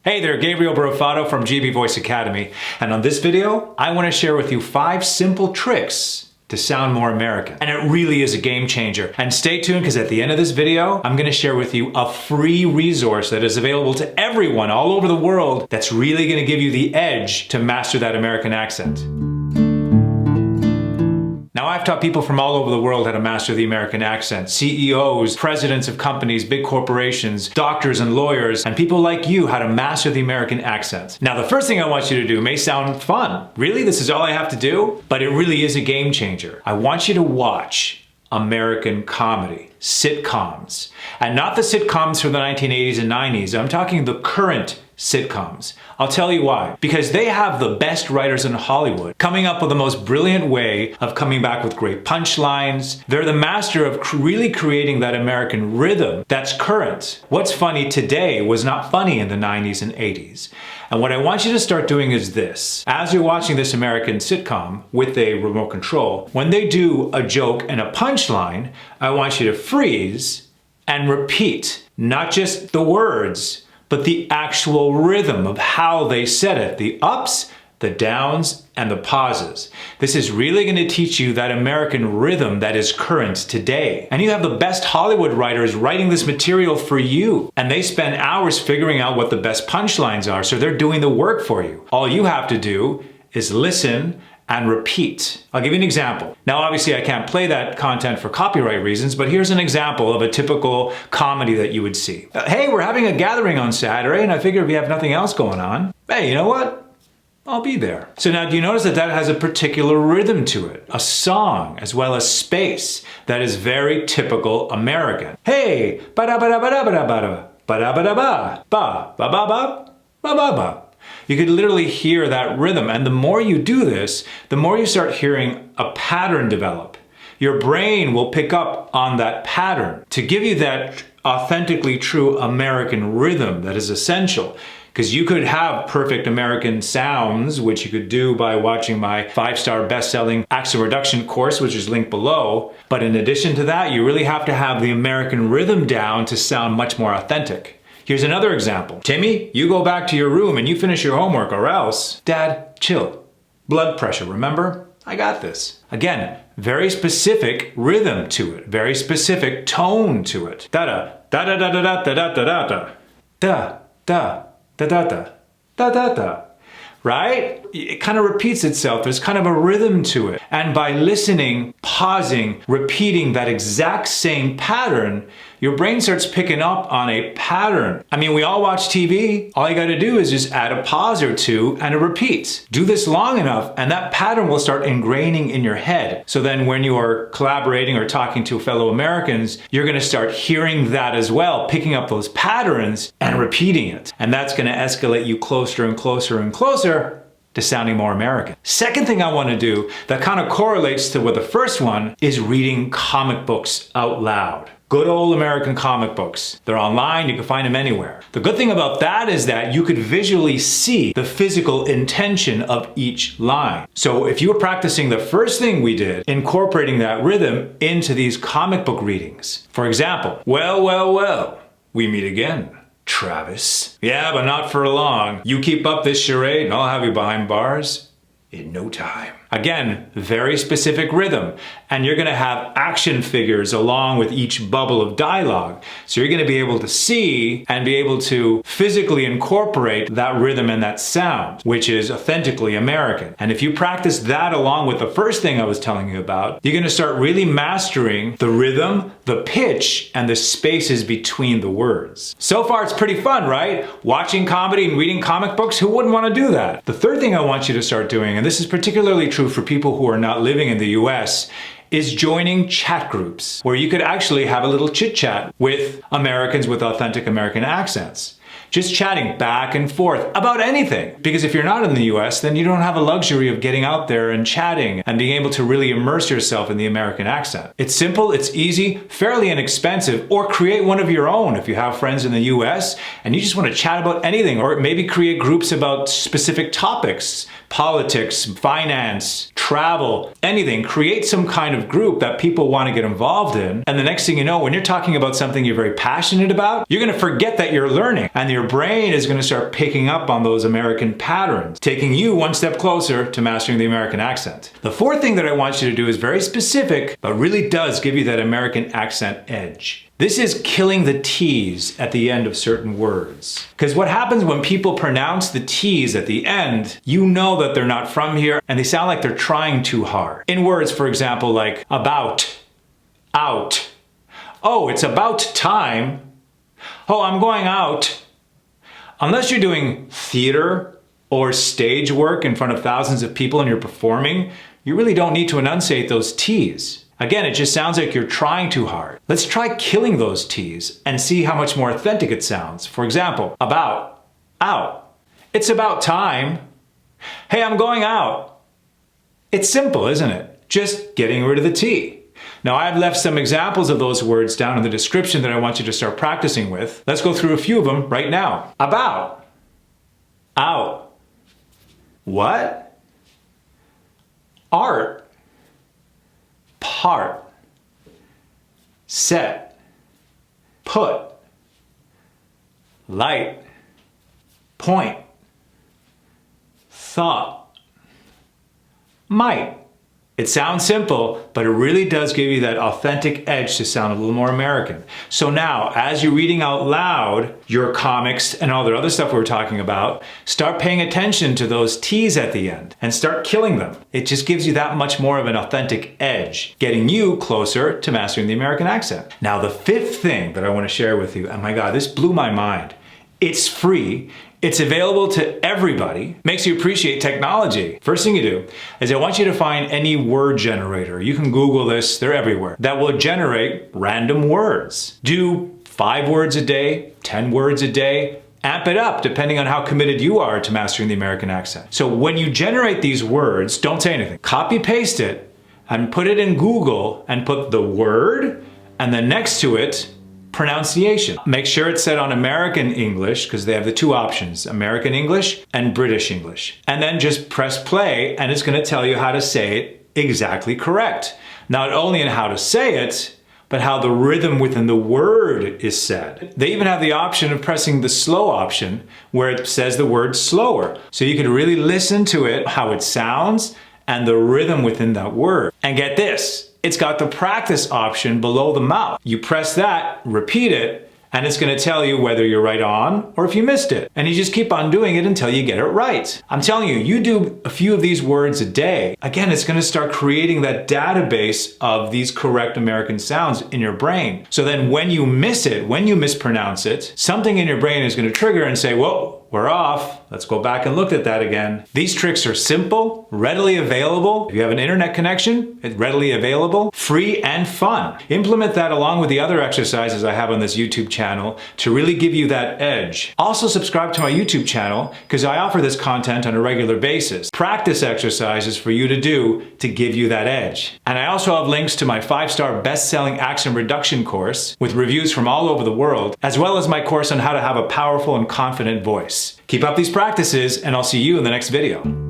Hey there, Gabriel Brofato from GB Voice Academy, and on this video, I want to share with you 5 simple tricks to sound more American. And it really is a game changer. And stay tuned because at the end of this video, I'm going to share with you a free resource that is available to everyone all over the world that's really going to give you the edge to master that American accent. Now, I've taught people from all over the world how to master the American accent. CEOs, presidents of companies, big corporations, doctors and lawyers, and people like you how to master the American accent. Now, the first thing I want you to do may sound fun. Really? This is all I have to do? But it really is a game changer. I want you to watch American comedy, sitcoms. And not the sitcoms from the 1980s and 90s. I'm talking the current sitcoms. I'll tell you why. Because they have the best writers in Hollywood coming up with the most brilliant way of coming back with great punchlines. They're the master of really creating that American rhythm that's current. What's funny today was not funny in the 90s and 80s. And what I want you to start doing is this. As you're watching this American sitcom with a remote control, when they do a joke and a punchline, I want you to freeze and repeat, not just the words, but the actual rhythm of how they said it, the ups, the downs, and the pauses. This is really going to teach you that American rhythm that is current today. And you have the best Hollywood writers writing this material for you. And they spend hours figuring out what the best punchlines are, so they're doing the work for you. All you have to do is listen and repeat. I'll give you an example. Now, obviously I can't play that content for copyright reasons, but here's an example of a typical comedy that you would see. Hey, we're having a gathering on Saturday, and I figure if you have nothing else going on, hey, you know what? I'll be there. So now, do you notice that that has a particular rhythm to it? A song, as well as space, that is very typical American. Hey, ba-da-ba-da-ba-da-ba-da-ba, ba-da-ba-da-ba, ba-ba-ba-ba, ba-ba-ba. You could literally hear that rhythm, and the more you do this, the more you start hearing a pattern develop. Your brain will pick up on that pattern to give you that authentically true American rhythm that is essential. Because you could have perfect American sounds, which you could do by watching my 5-star best-selling accent reduction course, which is linked below. But in addition to that, you really have to have the American rhythm down to sound much more authentic. Here's another example. Timmy, you go back to your room and you finish your homework, or else. Dad, chill. Blood pressure, remember? I got this. Again, very specific rhythm to it. Very specific tone to it. Da-da, da-da-da-da-da-da-da-da-da. Da, da, da-da-da, da-da-da. Right? It kind of repeats itself. There's kind of a rhythm to it. And by listening, pausing, repeating that exact same pattern, your brain starts picking up on a pattern. I mean, we all watch TV. All you got to do is just add a pause or two and a repeat. Do this long enough and that pattern will start ingraining in your head. So then when you are collaborating or talking to fellow Americans, you're going to start hearing that as well, picking up those patterns and repeating it. And that's going to escalate you closer and closer and closer to sounding more American. Second thing I want to do that kind of correlates to with the first one is reading comic books out loud. Good old American comic books. They're online, you can find them anywhere. The good thing about that is that you could visually see the physical intention of each line. So if you were practicing the first thing we did, incorporating that rhythm into these comic book readings. For example, well, we meet again. Travis. Yeah, but not for long. You keep up this charade and I'll have you behind bars in no time. Again, very specific rhythm. And you're gonna have action figures along with each bubble of dialogue. So you're gonna be able to see and be able to physically incorporate that rhythm and that sound, which is authentically American. And if you practice that along with the first thing I was telling you about, you're gonna start really mastering the rhythm, the pitch, and the spaces between the words. So far, it's pretty fun, right? Watching comedy and reading comic books, who wouldn't wanna do that? The third thing I want you to start doing, and this is particularly true for people who are not living in the US, is joining chat groups where you could actually have a little chit chat with Americans with authentic American accents. Just chatting back and forth about anything. Because if you're not in the US, then you don't have a luxury of getting out there and chatting and being able to really immerse yourself in the American accent. It's simple, it's easy, fairly inexpensive, or create one of your own if you have friends in the US and you just want to chat about anything, or maybe create groups about specific topics, politics, finance, travel, anything. Create some kind of group that people want to get involved in. And the next thing you know, when you're talking about something you're very passionate about, you're going to forget that you're learning and your your brain is going to start picking up on those American patterns, taking you one step closer to mastering the American accent. The fourth thing that I want you to do is very specific, but really does give you that American accent edge. This is killing the T's at the end of certain words. Because what happens when people pronounce the T's at the end, you know that they're not from here and they sound like they're trying too hard. In words, for example, like about, out. Oh, it's about time. Oh, I'm going out. Unless you're doing theater or stage work in front of thousands of people and you're performing, you really don't need to enunciate those T's. Again, it just sounds like you're trying too hard. Let's try killing those T's and see how much more authentic it sounds. For example, about, out. It's about time. Hey, I'm going out. It's simple, isn't it? Just getting rid of the T. Now, I've left some examples of those words down in the description that I want you to start practicing with. Let's go through a few of them right now. About, out. What? Art. Part, set, put, light, point, thought, might. It sounds simple, but it really does give you that authentic edge to sound a little more American. So now, as you're reading out loud your comics and all the other stuff we were talking about, start paying attention to those T's at the end and start killing them. It just gives you that much more of an authentic edge, getting you closer to mastering the American accent. Now, the fifth thing that I want to share with you, and my God, this blew my mind. It's free. It's available to everybody. Makes you appreciate technology. First thing you do is I want you to find any word generator. You can Google this, they're everywhere. That will generate random words. Do 5 words a day, 10 words a day. Amp it up depending on how committed you are to mastering the American accent. So when you generate these words, don't say anything. Copy paste it and put it in Google and put the word and then next to it, pronunciation. Make sure it's set on American English because they have the two options, American English and British English. And then just press play and it's going to tell you how to say it exactly correct. Not only in how to say it, but how the rhythm within the word is said. They even have the option of pressing the slow option where it says the word slower. So you can really listen to it, how it sounds, and the rhythm within that word. And get this, it's got the practice option below the mouth. You press that, repeat it, and it's going to tell you whether you're right on or if you missed it. And you just keep on doing it until you get it right. I'm telling you, you do a few of these words a day. Again, it's going to start creating that database of these correct American sounds in your brain. So then when you miss it, when you mispronounce it, something in your brain is going to trigger and say, whoa, we're off. Let's go back and look at that again. These tricks are simple, readily available. If you have an internet connection, it's readily available, free and fun. Implement that along with the other exercises I have on this YouTube channel to really give you that edge. Also subscribe to my YouTube channel because I offer this content on a regular basis. Practice exercises for you to do to give you that edge. And I also have links to my 5-star best-selling accent reduction course with reviews from all over the world, as well as my course on how to have a powerful and confident voice. Keep up these practices and I'll see you in the next video.